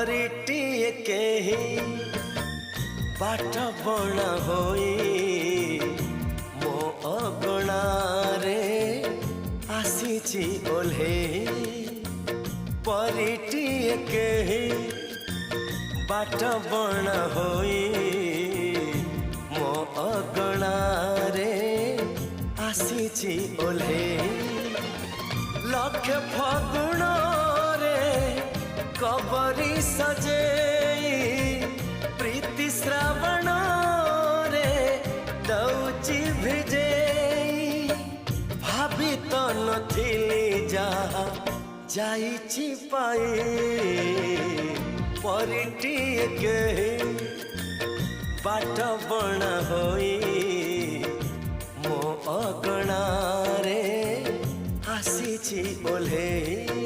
परिटिए केही बाट बणा होई मो अगणारे आसीची ओल्हे परिटिए केही बाट बणा होई मो अगणारे आसीची ओल्हे लक्ष फगुण रे कबरी सजे प्रीति श्रावण रे दौची भिजे भाभी तो नथिली जहा जाइची पाई परिटिए केही बाट बणा होई मो अगणारे आसीची ओल्हे।